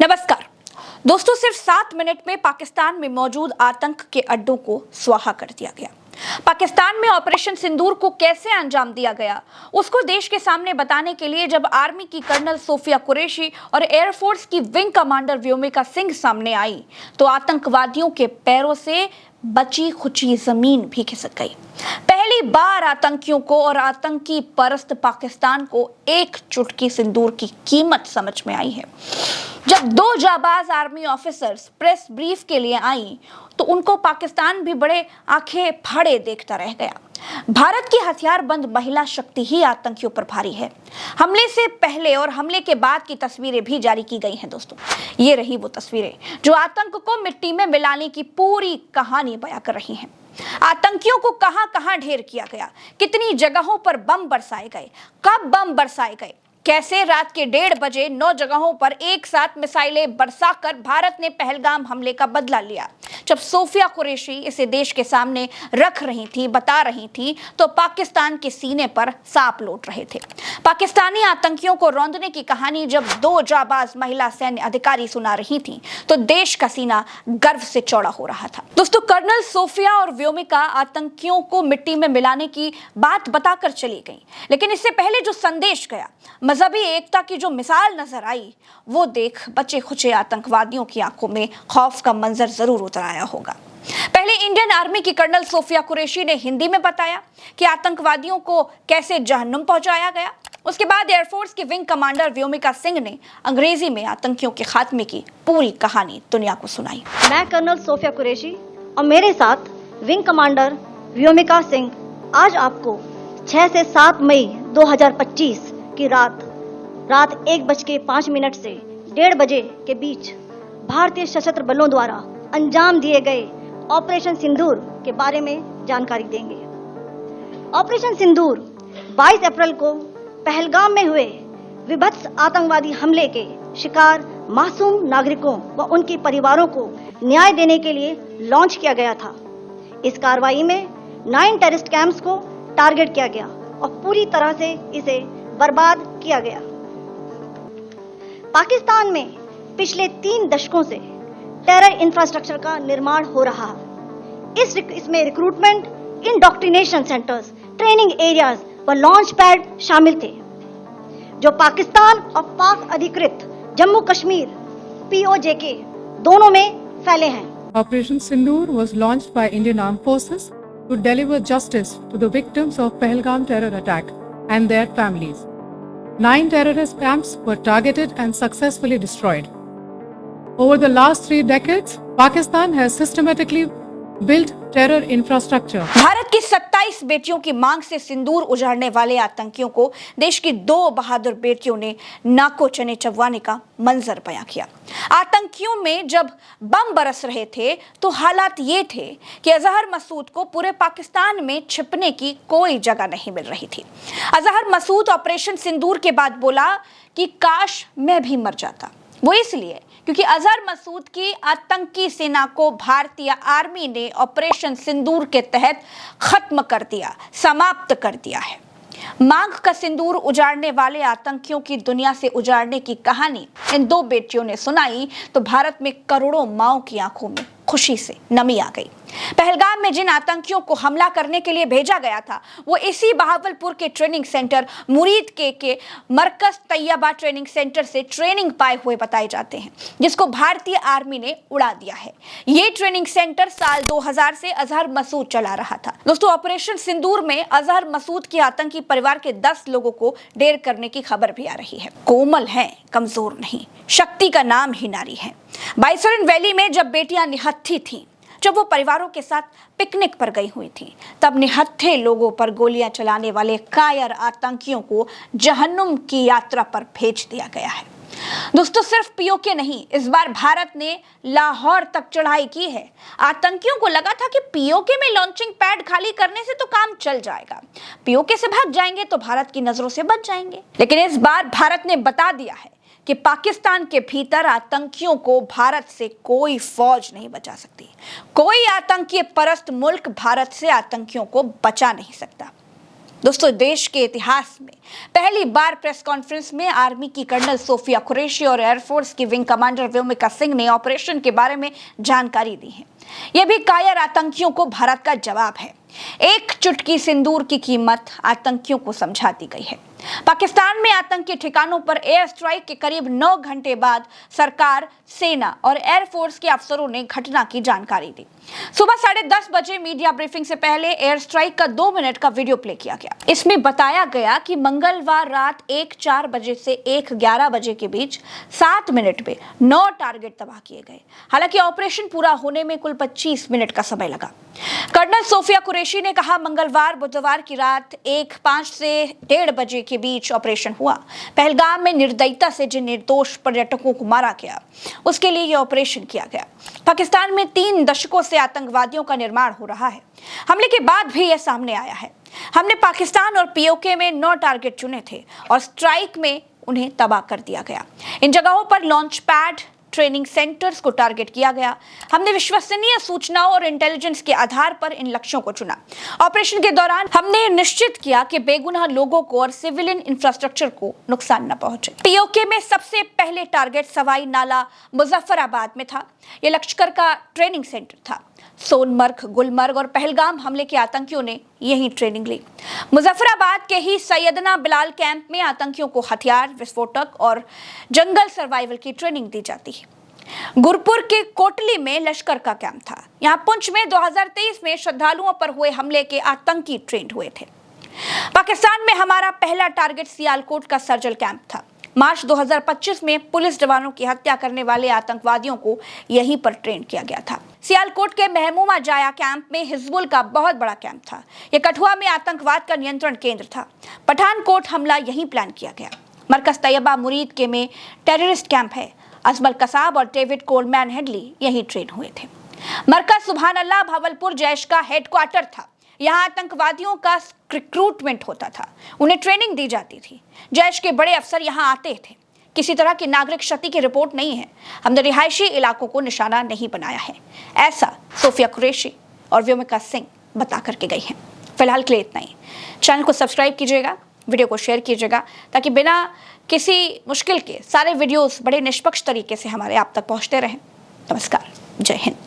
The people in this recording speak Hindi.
नमस्कार दोस्तों, सिर्फ 7 मिनट में पाकिस्तान में मौजूद आतंक के अड्डों को स्वाहा कर दिया गया। पाकिस्तान में ऑपरेशन सिंदूर को कैसे अंजाम दिया गया, उसको देश के सामने बताने के लिए जब आर्मी की कर्नल सोफिया कुरैशी और एयरफोर्स की विंग कमांडर व्योमिका सिंह सामने आई, तो आतंकवादियों के पैरों से बची खुची जमीन भी खिसक गई। पहली बार आतंकियों को और आतंकी परस्त पाकिस्तान को एक चुटकी सिंदूर की कीमत समझ में आई है। जब 2 जाबाज आर्मी ऑफिसर्स प्रेस ब्रीफ के लिए आई, तो उनको पाकिस्तान भी बड़े आंखें फाड़े देखता रह गया। भारत की हथियारबंद महिला शक्ति ही आतंकियों पर भारी है। हमले से पहले और हमले के बाद की तस्वीरें भी जारी की गई हैं दोस्तों। ये रही वो तस्वीरें जो आतंक को मिट्टी में मिलाने की पूरी कहानी बयां कर रही हैं। आतंकियों को कहां-कहां ढेर किया गया, कितनी जगहों पर बम बरसाए गए, कब बम बरसाए गए, कैसे रात के 1:30 बजे 9 जगहों पर एक साथ मिसाइलें बरसाकर भारत ने पहलगाम हमले का बदला लिया। जब सोफिया कुरैशी इसे देश के सामने रख रही थी, बता रही थी, तो पाकिस्तान के सीने पर सांप लौट रहे थे। पाकिस्तानी आतंकियों को रौंदने की कहानी जब 2 जाबाज महिला सैन्य अधिकारी सुना रही थी, तो देश का सीना गर्व से चौड़ा हो रहा था। दोस्तों, कर्नल सोफिया और व्योमिका आतंकियों को मिट्टी में मिलाने की बात बताकर चली गई, लेकिन इससे पहले जो संदेश गया, मजहबी एकता की जो मिसाल नजर आई, वो देख बचे खुचे आतंकवादियों की आंखों में खौफ का मंजर जरूर उतर आया होगा। पहले इंडियन आर्मी की कर्नल सोफिया कुरैशी ने हिंदी में बताया कि आतंकवादियों को कैसे जहन्नुम पहुंचाया गया। उसके बाद एयरफोर्स की विंग कमांडर व्योमिका सिंह ने अंग्रेजी में आतंकियों के खात्मे की पूरी कहानी दुनिया को सुनाई। मैं कर्नल सोफिया कुरैशी और मेरे साथ विंग कमांडर व्योमिका सिंह आज आपको 6 से 7 मई 2025 की रात 1:05 से 1:30 बजे के बीच भारतीय सशस्त्र बलों द्वारा अंजाम दिए गए ऑपरेशन सिंदूर के बारे में जानकारी देंगे। ऑपरेशन सिंदूर 22 अप्रैल को पहलगाम में हुए विभत्स आतंकवादी हमले के शिकार मासूम नागरिकों व उनके परिवारों को न्याय देने के लिए लॉन्च किया गया था। इस कार्रवाई में 9 टेररिस्ट कैंप्स को टारगेट किया गया और पूरी तरह से इसे बर्बाद किया गया। पाकिस्तान में पिछले 3 दशकों से टेरर इंफ्रास्ट्रक्चर का निर्माण हो रहा है। इसमें recruitment, indoctrination centres, training areas व लॉन्च पैड शामिल थे, जो पाकिस्तान और पाक अधिकृत जम्मू कश्मीर POJK दोनों में फैले हैं। Operation Sindoor was launched by Indian Armed Forces to deliver justice to the victims of Pahalgam terror attack and their families. 9 terrorist camps were targeted and successfully destroyed. Over the last 3 decades, Pakistan has systematically built terror infrastructure. Bharat की 27 बेटियों की मांग से सिंदूर उजाड़ने वाले आतंकियों को देश की 2 बहादुर बेटियों ने नाको चने चबवाने का मंजर बयां किया। आतंकियों में जब बम बरस रहे थे, तो हालात ये थे कि अजहर मसूद को पूरे पाकिस्तान में छिपने की कोई जगह नहीं मिल रही थी। अजहर मसूद ऑपरेशन सिंदूर के बाद बोला कि काश मैं भी मर जाता। वो इसलिए क्योंकि अजहर मसूद की आतंकी सेना को भारतीय आर्मी ने ऑपरेशन सिंदूर के तहत खत्म कर दिया, समाप्त कर दिया है। मांग का सिंदूर उजाड़ने वाले आतंकियों की दुनिया से उजाड़ने की कहानी इन 2 बेटियों ने सुनाई, तो भारत में करोड़ों माओं की आंखों में खुशी से नमी आ गई। पहलगाम में जिन आतंकियों को हमला करने के लिए भेजा गया था, वो इसी बहावलपुर के ट्रेनिंग सेंटर मुरीद के मरकज तैयबा ट्रेनिंग सेंटर से ट्रेनिंग पाए हुए बताए जाते हैं, जिसको भारतीय आर्मी ने उड़ा दिया है। ये ट्रेनिंग सेंटर साल 2000 से अजहर मसूद चला रहा था। दोस्तों, ऑपरेशन सिंदूर में अजहर मसूद के आतंकी परिवार के 10 लोगों को ढेर करने की खबर भी आ रही है। कोमल हैं, कमजोर नहीं, शक्ति का नाम ही नारी है। बाइसरन वैली में जब बेटियां निहत्थी थीं, जब वो परिवारों के साथ पिकनिक पर गई हुई थी, तब निहत्थे लोगों पर गोलियां चलाने वाले कायर आतंकियों को जहन्नुम की यात्रा पर भेज दिया गया है। दोस्तों, सिर्फ POK नहीं, इस बार भारत ने लाहौर तक चढ़ाई की है। आतंकियों को लगा था कि POK में लॉन्चिंग पैड खाली करने से तो काम चल जाएगा, POK से भाग जाएंगे तो भारत की नजरों से बच जाएंगे। लेकिन इस बार भारत ने बता दिया है कि पाकिस्तान के भीतर आतंकियों को भारत से कोई फौज नहीं बचा सकती। कोई आतंकी परस्त मुल्क भारत से आतंकियों को बचा नहीं सकता। दोस्तों, देश के इतिहास में पहली बार प्रेस कॉन्फ्रेंस में आर्मी की कर्नल सोफिया कुरैशी और एयरफोर्स की विंग कमांडर व्योमिका सिंह ने ऑपरेशन के बारे में जानकारी दी है। यह भी कायर आतंकियों को भारत का जवाब है। एक चुटकी सिंदूर की कीमत आतंकियों को समझा दी गई है। पाकिस्तान में आतंकी ठिकानों पर एयर स्ट्राइक के करीब 9 घंटे बाद सरकार, सेना और एयरफोर्स के अफसरों ने घटना की जानकारी दी। सुबह 10:30 बजे मीडिया ब्रीफिंग से पहले एयर स्ट्राइक का 2 मिनट का वीडियो प्ले किया गया। इसमें बताया गया कि मंगलवार रात 1:04 बजे से 1:11 बजे के बीच 7 मिनट में 9 टारगेट तबाह किए गए। हालांकि ऑपरेशन पूरा होने में कुल 25 मिनट का समय लगा। कर्नल सोफिया कुरैशी ने कहा, मंगलवार बुधवार की रात 1:05 से 1:30 बजे के बीच ऑपरेशन हुआ। पहलगाम में निर्दयता से जिन निर्दोष पर्यटकों को मारा गया, उसके लिए यह ऑपरेशन किया गया। पाकिस्तान में 3 दशकों से आतंकवादियों का निर्माण हो रहा है। हमले के बाद भी यह सामने आया है। हमने पाकिस्तान और पीओके में 9 टारगेट चुने थे और स्ट्राइक में उन्हें तबाह कर दिया गया। इन जगहों पर लॉन्च पैड, ट्रेनिंग सेंटर्स को टारगेट किया गया। हमने विश्वसनीय सूचनाओं और इंटेलिजेंस के आधार पर इन लक्ष्यों को चुना। ऑपरेशन के दौरान हमने निश्चित किया कि बेगुनाह लोगों को और सिविलियन इंफ्रास्ट्रक्चर को नुकसान न पहुंचे। पीओके में सबसे पहले टारगेट सवाई नाला मुजफ्फराबाद में था। यह लश्कर का ट्रेनिंग सेंटर था। सोनमर्ग, गुलमर्ग और पहलगाम हमले के आतंकियों ने यही ट्रेनिंग ली। मुजफ्फराबाद के ही सैयदना बिलाल कैंप में आतंकियों को हथियार, विस्फोटक और जंगल सर्वाइवल की ट्रेनिंग दी जाती है। गुरपुर के कोटली में लश्कर का कैंप था। यहाँ पुंछ में 2023 में श्रद्धालुओं पर हुए हमले के आतंकी ट्रेंड हुए थे। पाकिस्तान में हमारा पहला टारगेट सियालकोट का सर्जिकल कैंप था। मार्च 2025 में पुलिस जवानों की हत्या करने वाले आतंकवादियों को यहीं पर ट्रेन किया गया था। सियालकोट के महमूमा जाया कैंप में हिजबुल का बहुत बड़ा कैंप था। यह कठुआ में आतंकवाद का नियंत्रण केंद्र था। पठानकोट हमला यहीं प्लान किया गया। मरकज तैयबा मुरीद के में टेररिस्ट कैंप है। अजमल कसाब और डेविड कोलमैन हेडली यहीं ट्रेन हुए थे। मरकज सुभान अल्लाह भावलपुर जैश का हेडक्वार्टर था। यहाँ आतंकवादियों का रिक्रूटमेंट होता था, उन्हें ट्रेनिंग दी जाती थी। जैश के बड़े अफसर यहाँ आते थे। किसी तरह की नागरिक क्षति की रिपोर्ट नहीं है। हमने रिहायशी इलाकों को निशाना नहीं बनाया है, ऐसा सोफिया कुरैशी और व्योमिका सिंह बता करके गई हैं। फिलहाल के लिए इतना ही। चैनल को सब्सक्राइब कीजिएगा, वीडियो को शेयर कीजिएगा, ताकि बिना किसी मुश्किल के सारे वीडियोस बड़े निष्पक्ष तरीके से हमारे आप तक पहुँचते रहें। नमस्कार, जय हिंद।